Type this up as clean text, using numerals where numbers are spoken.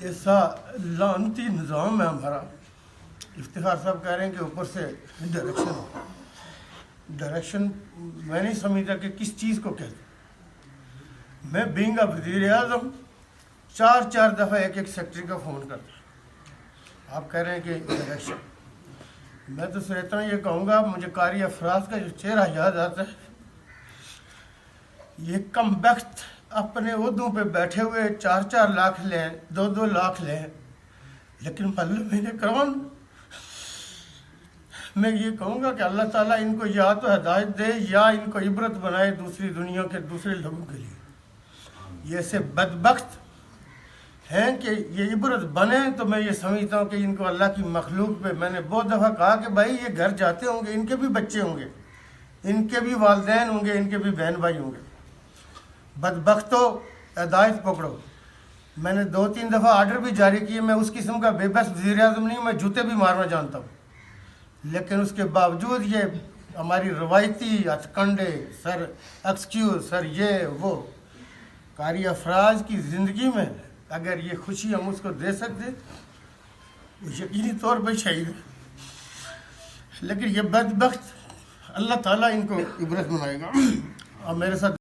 یہ سا لعنتی نظام ہے ہمارا. افتخار صاحب کہہ رہے ہیں کہ اوپر سے ڈائریکشن میں نہیں سمجھتا کہ کس چیز کو کہتے. میں بینگ آف وزیر اعظم 4 دفعہ ایک سیکٹری کا فون کرتا. آپ کہہ رہے ہیں کہ ڈائریکشن. میں تو سمجھتا ہوں یہ کہوں گا, مجھے قاری افراز کا جو چہرہ یاد آتا ہے. یہ کم بخت اپنے عہدوں پہ بیٹھے ہوئے 4 لاکھ لیں, 2 لاکھ لیں, لیکن مہینے کرون. میں یہ کہوں گا کہ اللہ تعالیٰ ان کو یا تو ہدایت دے یا ان کو عبرت بنائے دوسری دنیا کے دوسرے لوگوں کے لیے. یہ ایسے بدبخت ہیں کہ یہ عبرت بنے, تو میں یہ سمجھتا ہوں کہ ان کو اللہ کی مخلوق پہ, میں نے بہت دفعہ کہا کہ بھائی یہ گھر جاتے ہوں گے, ان کے بھی بچے ہوں گے, ان کے بھی والدین ہوں گے, ان کے بھی بہن بھائی ہوں گے. بدبختو ہدایت پکڑو. میں نے 2-3 دفعہ آرڈر بھی جاری کیے. میں اس قسم کا بے بس وزیر اعظم نہیں ہوں, میں جوتے بھی مارنا جانتا ہوں. لیکن اس کے باوجود یہ ہماری روایتی ہتھ کنڈے, سر ایکسکیوز, سر یہ وہ. قاری افراز کی زندگی میں اگر یہ خوشی ہم اس کو دے سکتے, وہ یقینی طور پہ شہید ہے. لیکن یہ بدبخت اللہ تعالیٰ ان کو عبرت بنائے گا. اور میرے ساتھ